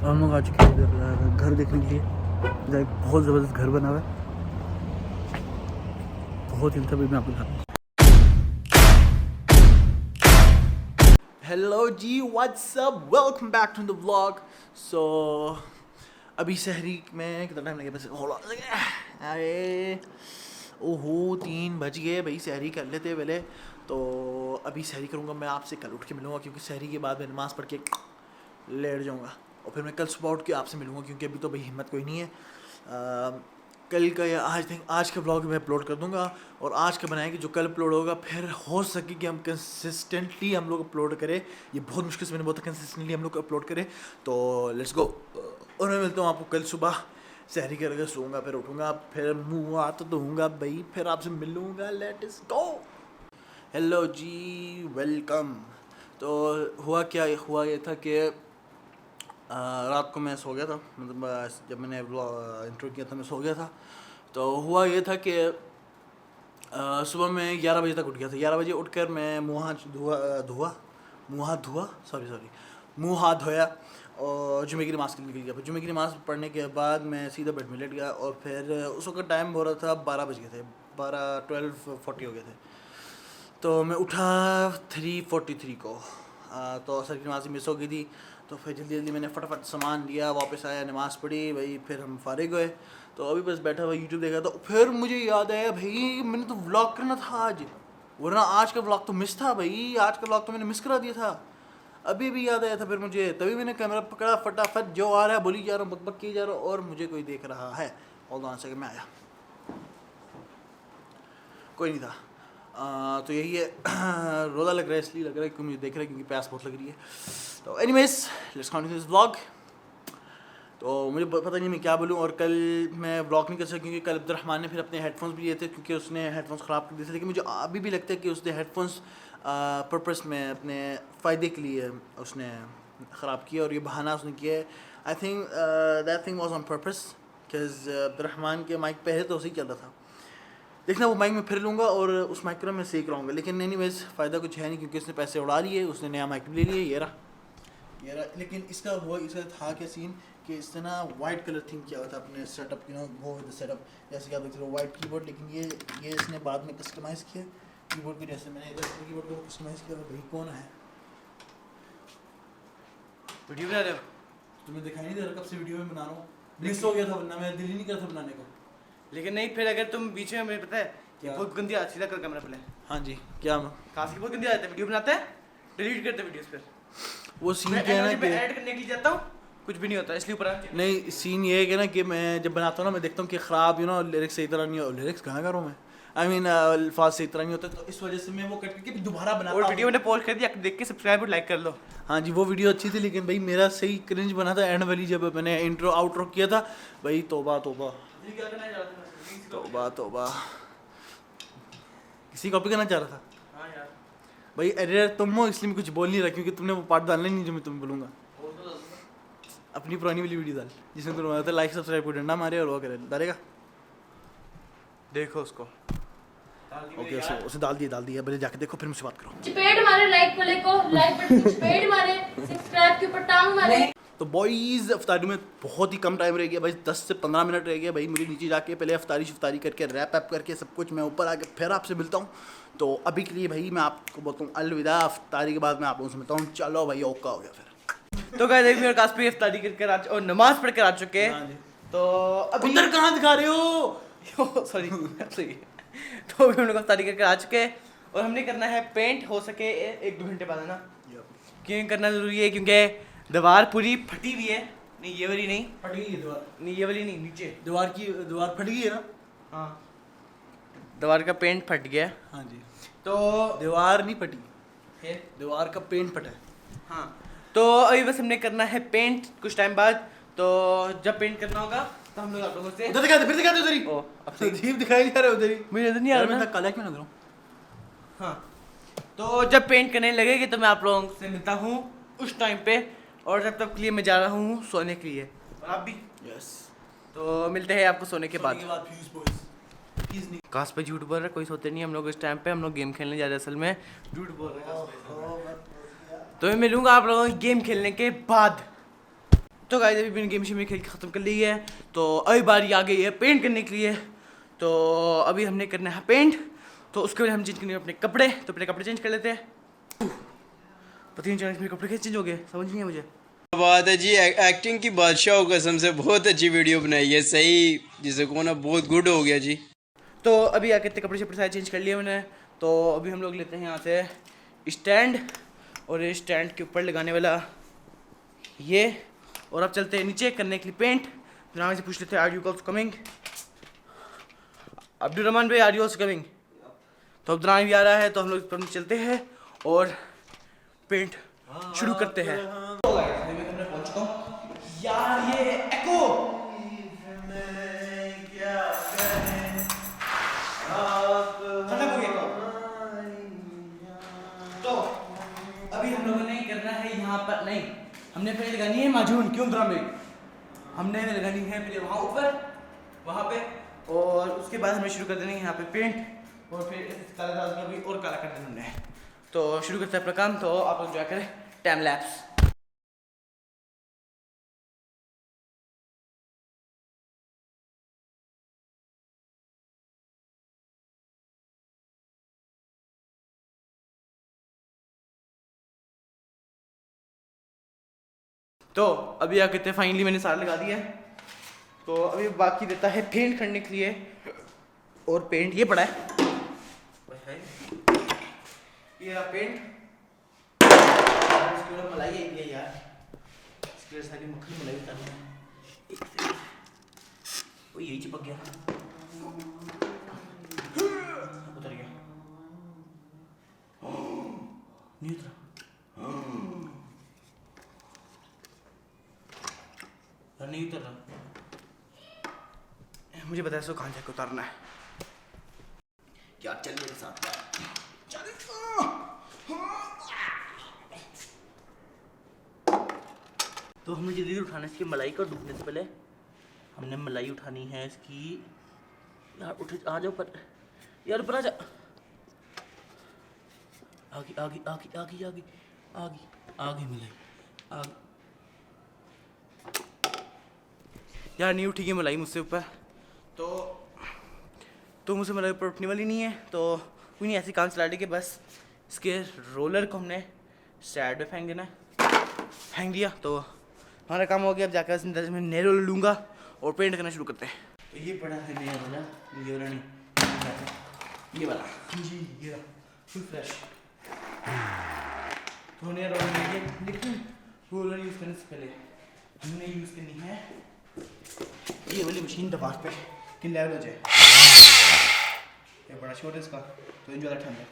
हम लोग आ चुके हैं इधर घर देखने के लिए। इधर एक बहुत ज़बरदस्त घर बना हुआ है, बहुत ही तभी मैं आपको दिखाता हूँ। हेलो जी, what's up, welcome back to the vlog. So अभी शहरी में कितना टाइम लगेगा? अरे ओहो 3 बज गए भाई, शहरी कर लेते पहले। तो अभी शहरी करूँगा, मैं आपसे कल उठ के मिलूँगा क्योंकि शहरी के बाद मैं नमाज़ पढ़ के लेट जाऊँगा और फिर मैं कल सुबह उठ के आपसे मिलूँगा क्योंकि अभी तो भाई हिम्मत कोई नहीं है। कल का या आज का ब्लॉग मैं अपलोड कर दूँगा और आज का बनाएंगे जो कल अपलोड होगा। फिर हो सके कि हम कंसिस्टेंटली हम लोग अपलोड करें, ये बहुत मुश्किल से मैंने बहुत कंसिस्टेंटली हम लोग अपलोड करें। तो लेट्स गो और मैं मिलता हूँ आपको कल सुबह। सहरी करके सोऊंगा, फिर उठूँगा, फिर मुँह हाथ धोऊंगा भाई, फिर आपसे मिलूँगा। Let's go. Hello ji, welcome. तो हुआ ये था कि रात को मैं सो गया था, मतलब जब मैंने इंट्रो किया था मैं सो गया था। तो हुआ ये था कि सुबह मैं 11 बजे तक उठ गया था। 11 बजे उठकर मैं मुँह हाथ धोया और जुमे की नमाज़ के लिए निकल गया। फिर जुमे की नमाज़ पढ़ने के बाद मैं सीधा बेड में लेट गया और फिर उस वक्त टाइम हो रहा था 12 बज गए थे, 12:40 हो गए थे। तो मैं उठा 3:43 को। तो असर की नमाज़ मिस हो गई थी, तो फिर जल्दी मैंने फटाफट सामान लिया, वापस आया, नमाज़ पढ़ी भाई, फिर हम फारिग हुए। तो अभी बस बैठा हुआ यूट्यूब देखा। तो फिर मुझे याद आया भाई मैंने तो व्लॉग करना था आज, वरना आज का व्लॉग तो मिस था भाई, आज का व्लॉग तो मैंने मिस करा दिया था। अभी भी याद आया था फिर मुझे, तभी मैंने कैमरा पकड़ा, फटाफट जो आ रहा है बोली जा रहा हूँ, बकबक किए जा रहा हूँ और मुझे कोई देख रहा है। होल्ड ऑन सेकंड, मैं आया, कोई नहीं था। तो यही है रोज़ा लग रहा है, इसलिए लग रहा है कि मुझे देख रहा है क्योंकि प्यास बहुत लग रही है। तो anyways let's continue this vlog. तो मुझे पता नहीं मैं क्या बोलूँ। और कल मैं व्लॉग नहीं कर सका क्योंकि कल अब्दुर्रहमान ने फिर अपने हेडफोन्स भी लिए थे क्योंकि उसने हेडफोन्स ख़राब कर दिए थे। लेकिन मुझे अभी भी लगता है कि उसने हेडफोन्स पर्पस में अपने फ़ायदे के लिए उसने ख़राब किया और ये बहाना उसने किया है। I think that thing was on purpose because Abdurrahman के माइक पहले तो उसी चल रहा था। देखना वो माइक में फिर लूँगा और उस माइक को मैं सीख रहा हूँ, लेकिन एनीवेज फ़ायदा कुछ है नहीं क्योंकि उसने पैसे उड़ा लिए, उसने नया माइक ले लिया, ये रहा। लेकिन इसका था क्या सीन कि इसने ना वाइट कलर थिंक किया हुआ था अपने setup, go with the setup, जैसे कि आप देखते हो वाइट कीबोर्ड। लेकिन ये इसने बाद में कस्टमाइज़ किया कीबोर्ड की, जैसे मैंने इधर कीबोर्ड को कस्टमाइज़ किया। भाई कौन है? वीडियो बना रहे हो? तुम्हें दिखाई नहीं दे रहा कब से वीडियो में बना रहा हूँ? मिस हो गया था, वरना मैं दिल ही नहीं करता बनाने का। लेकिन नहीं, फिर अगर तुम बीच में, मुझे पता है कि बहुत गंदी आती सीधा कर कैमरा पहले। हाँ जी, क्या खास की बहुत गंदी आती है, वीडियो बनाते हैं डिलीट करते हैं वीडियोस। फिर वो सीन क्या है ना कि ऐड करने के लिए जाता हूँ, कुछ भी नहीं होता, इसलिए ऊपर नहीं, सीन ये है कि ना कि मैं जब बनाता हूँ ना मैं देखता हूँ कि ख़राब लिरिक्स सही तरह नहीं हो, लिरिक्स कहाँ करूँ मैं, आई मीन अल्फाज सही तरह नहीं होता, तो इस वजह से मैं वो कट करके दोबारा बनाता हूँ। और वीडियो मैंने पोस्ट कर दिया, देख के सब्सक्राइब और लाइक कर लो। हाँ जी, वो वीडियो अच्छी थी, लेकिन भाई मेरा सही क्रिंज बना था एंड वाली, जब मैंने इंट्रो आउट्रो किया था भाई। तौबा तौबा तौबा तौबा, किसी कॉपी करना चाह रहा था। हाँ यार भाई एडिटर तुम हो, इसलिए मैं कुछ बोल नहीं रहा क्योंकि तुमने वो पार्ट डालना नहीं जो मैं तुम्हें बोलूँगा। अपनी पुरानी वाली वीडियो डाल जिसमें तुम बताते लाइक सब्सक्राइब को डंडा मारे और वो करे डालेगा, देखो उसको। ओके उसे डाल दिया पहले जाके देखो, फिर मुझसे बात करो। चपेट मारे लाइक वाले को, लाइक बटन को चपेट मारे, सब्सक्राइब के ऊपर टांग मारे। तो बॉयज़ अफ्तारी में बहुत ही कम टाइम रह गया भाई, 10 से 15 मिनट रह गया भाई। मुझे नीचे जाके पहले अफ्तारी करके रैप ऐप करके सब कुछ, मैं ऊपर आके फिर आपसे मिलता हूँ। तो अभी के लिए भाई मैं आपको बोलता हूँ अलविदा। अफ्तारी के बाद मैं आप लोगों से मिलता हूँ। चलो भाई, ओका हो गया फिर। तो गाइस मेरे काश पे अफ्तारी करके और नमाज पढ़ कर आ चुके हैं। तो अब उधर कहाँ दिखा रहे हो? सॉरी तो अभी हम लोग अफ्तारी करके आ चुके हैं और हमने करना है पेंट, हो सके 1-2 घंटे बाद, है ना? क्यों करना ज़रूरी है? क्योंकि दीवार पूरी फटी हुई है। नहीं ये वाली नहीं फट गई है दीवार, नहीं ये वाली नहीं, नीचे दीवार फट गई है ना। हाँ दीवार का पेंट फट गया। हाँ जी, तो दीवार नहीं फटी है, दीवार का पेंट फटा है। हाँ तो अभी बस हमने करना है पेंट कुछ टाइम बाद। तो जब पेंट करना होगा तो हम लोग आप लोगों से उधर दिखाते, फिर दिखाते उधर ही। ओ अब से अजीब दिखाई नहीं जा रहा उधर ही, मुझे नजर नहीं आ रहा मैं ना। काला क्यों लग रहा हूँ? हाँ तो जब पेंट करने लगेगी तो मैं आप लोगों से मिलता हूँ उस टाइम पे, और जब तक के लिए मैं जा रहा हूँ सोने के लिए, और आप भी। यस, तो मिलते हैं आपको सोने के बाद। फ्यूज बॉयज नहीं। काश पे झूठ बोल रहा है, कोई सोते नहीं हम लोग इस टाइम पे, हम लोग गेम खेलने जा रहे हैं। असल में झूठ बोल रहे हैं। तो मैं मिलूंगा आप लोगों को गेम खेलने के बाद। तो गाइस अभी मैंने गेम शेम खेल के ख़त्म कर ली है, तो अभी बारी आ गई है पेंट करने के लिए। तो अभी हमने करना है पेंट, तो उसके बाद हम चेंज करेंगे अपने कपड़े। तो अपने कपड़े चेंज कर लेते हैं। पता नहीं चला मेरे कपड़े कैसे चेंज हो गए, समझ नहीं है मुझे। बात है जी, एक्टिंग की बादशाह कसम से बहुत अच्छी वीडियो बनाई है, सही जिसे को ना बहुत गुड हो गया जी। तो अभी आके इतने कपड़े शपड़े सारे चेंज कर लिए मैंने। तो अभी हम लोग लेते हैं यहाँ से स्टैंड, और ये स्टैंड के ऊपर लगाने वाला ये। और अब चलते हैं नीचे करने के लिए पेंट। जनाब से पूछ लेते हैं are you also coming. Abdul Rahman भाई आर यू ऑल्सो कमिंग। तो अब जनाब भी आ रहा है, तो हम लोग पर चलते हैं और पेंट शुरू करते हैं। तो मैं पहुंच चुका हूँ यार, ये एको खत्म हो गया। तो अभी हम लोगों ने करना है यहाँ पर, नहीं हमने पहले लगानी है माजून, क्यों में हमने लगानी है पहले वहाँ ऊपर वहाँ पे, और उसके बाद हमें शुरू कर देना है यहाँ पे पेंट, और फिर इस काला दाग में भी और काला कर देना है। तो शुरू करते हैं अपना काम। तो आप लोग जो करें टाइम लैप्स। तो अभी क्या कहते हैं, फाइनली मैंने सारा लगा दिया है। तो अभी बाकी देता है पेंट करने के लिए, और पेंट ये पड़ा है, ये रहा पेंट। इसके ऊपर मलाई आई है यार, इसके सारी मक्खी मलाई उतारनी है। वो यही चिपक गया, उतर गया, नहीं उतरा नहीं उतर रहा। मुझे बता सो कहाँ जाकर उतारना है यार, चल मेरे साथ चल। तो हमें जल्दी उठाना है इसकी मलाई को डूबने से पहले। हमने मलाई उठानी है इसकी। यार उठ, आ जाओ पर यार, ऊपर आ जा। आगे आगे आगे आगे आगे आगे आगे मलाई आगे। यार नहीं उठी मलाई मुझसे ऊपर, तो मुझसे मलाई ऊपर उठने वाली नहीं है। तो कोई नहीं, ऐसी काम चला ली कि बस इसके रोलर को हमने साइड में फेंक देना है। फेंक दिया तो हमारा काम हो गया। अब जाकर मैं नया रोलर लूँगा और पेंट करना शुरू करते हैं। तो ये पड़ा है नया रोलर, ये वाला नहीं, ये वाला जी, ये फुल फ्रेश। तो नया रोलर लेंगे, लेकिन रोलर यूज़ करने से पहले हमने यूज़ करनी है ये वाली मशीन दबार पे कि लेवल हो जाए। ये बड़ा शॉट है इसका, तो इन ज़्यादा ठंड है।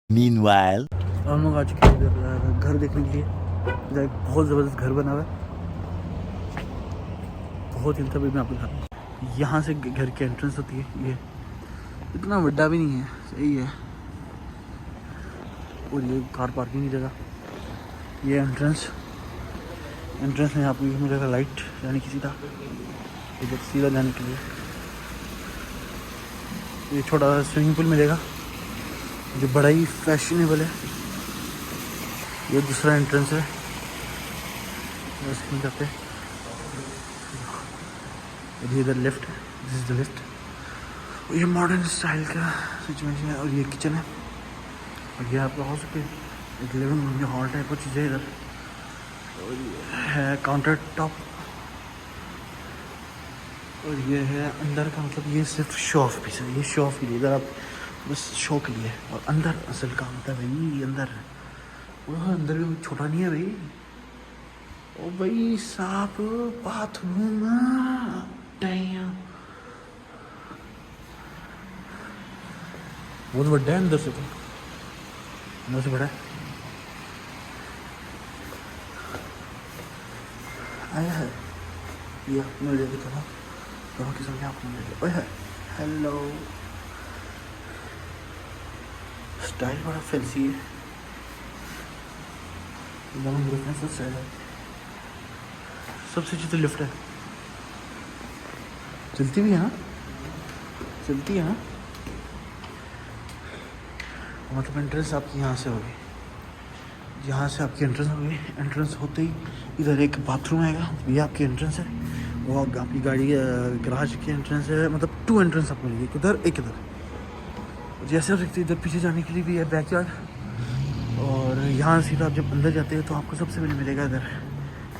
Meanwhile, हम लोग आ चुके हैं इधर घर देखने के लिए। इधर एक बहुत ज़बरदस्त घर बना हुआ है, बहुत ही तभी मैं आपको दिखाता हूँ। यहाँ से घर की एंट्रेंस होती है, ये इतना बड़ा भी नहीं है, सही है। और ये कार पार्किंग की जगह, ये एंट्रेंस में आपको मिलेगा लाइट जाने की सीधा, इधर सीधा जाने के लिए। ये छोटा सा स्विमिंग पूल मिलेगा जो बड़ा ही फैशनेबल है। ये दूसरा एंट्रेंस है, इसमें जाते हैं। इधर लेफ्ट है, दिस इज द लेफ्ट। और ये मॉडर्न स्टाइल का सिचुएशन है। और ये किचन है, और ये आपका हाउस के एक लिविंग रूम, हॉल टाइप की चीज़ें इधर। और ये है काउंटर टॉप, और ये है अंदर का, मतलब ये सिर्फ शो ऑफ पीस है, ये शो ऑफ के लिए, इधर आप बस शो के लिए। और अंदर असल काम होता है भाई, अंदर है वो, अंदर भी छोटा नहीं है भाई। ओ भाई साहब, बाथरूम बहुत बड़ा है, अंदर से तो अंदर से बड़ा है। आया है ये आपने वीडियो देखा था दोनों किस्म के आपने वीडियो। ओए हेलो, स्टाइल बड़ा फैंसी है, दोनों ग्रुप में सब स्टाइल है। सबसे अच्छी तो लिफ्ट है, चलती भी है ना, चलती है ना। मतलब एंट्रेंस आपकी यहाँ से होगी, यहाँ से आपकी एंट्रेंस होगी। एंट्रेंस होते ही इधर एक बाथरूम आएगा, ये आपकी एंट्रेंस है। वो आपकी गाड़ी गराज की एंट्रेंस है। मतलब 2 एंट्रेंस आपको मिलेगी, एक उधर एक इधर। जैसे आप देखते हैं इधर पीछे जाने के लिए भी है बैकयार्ड। और यहाँ सीधा आप जब अंदर जाते हैं तो आपको सबसे पहले मिलेगा इधर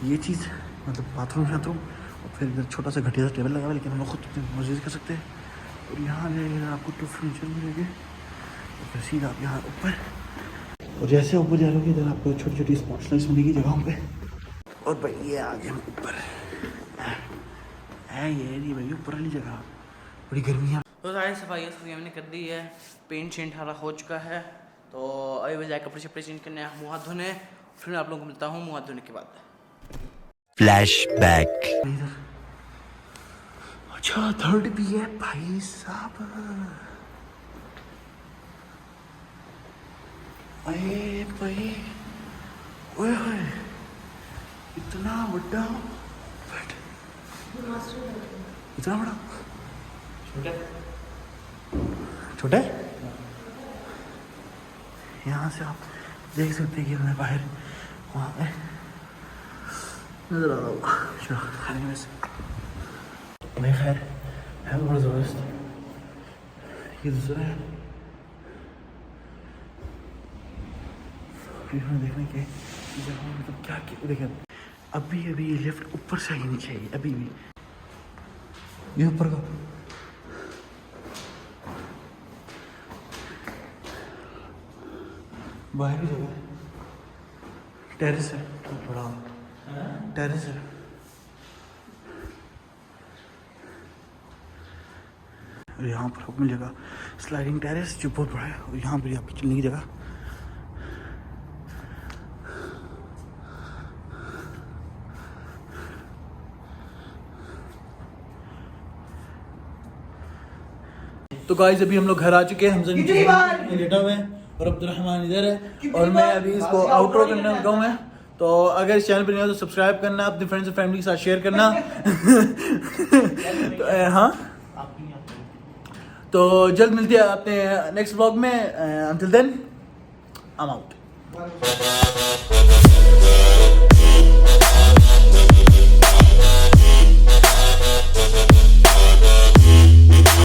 ये चीज़, मतलब बाथरूम शाथरूम। और फिर इधर छोटा सा घटिया सा टेबल लगा हुआ है, लेकिन हम लोग खुद मर्जी कर सकते हैं। और यहाँ आपको 2 फर्नीचर मिलेंगे। और फिर सीधा आप यहाँ ऊपर, और जैसे ऊपर जा रहे हो इधर आपको छोटी छोटी स्पॉट्स लाइट्स मिलेगी जगहों पे। और भाई ये आगे हम ऊपर है, ये नहीं भाई ऊपर वाली जगह, बड़ी गर्मी है। तो सारी सफाई हमने कर दी है, पेंट शेंट हरा हो चुका है। तो अभी बजाय कपड़े शपड़े चेंज करने, मुँह हाथ धोने, फिर मैं आप लोगों को मिलता हूँ मुँह हाथ धोने के बाद। Flashback. अच्छा 3rd भी है भाई साहब। अरे भाई, ओए होए, इतना बड़ा बेड, इतना बड़ा, छोटा है। यहाँ से आप देख सकते हैं कि मैं बाहर वहाँ पे नजर आ रहा होगा। चलो खाने में से नहीं, खैर है बड़ा ज़बरदस्त। ये दूसरा है, देखने के जगह मतलब क्या देखें। अभी अभी ये लिफ्ट ऊपर से आगे नीचे आई, अभी भी ये ऊपर का बाहर भी जगह है, टेरेस है, बड़ा टेरेस है। और यहाँ पर आपको मिलेगा स्लाइडिंग टेरेस जो बहुत बड़ा है। और यहाँ पर आपकी चलने की जगह। तो गाइस अभी हम लोग घर आ चुके हैं। हमसे लेटा हुए हैं और अब्दुलरहमान इधर है। और मैं अभी इसको आउटरो करने लगा हूँ मैं। तो अगर इस चैनल पर नहीं हो तो सब्सक्राइब करना, अपने फ्रेंड्स और फैमिली के साथ शेयर करना। तो, हाँ, तो जल्द मिलते हैं अपने नेक्स्ट व्लॉग में। Until then I am out.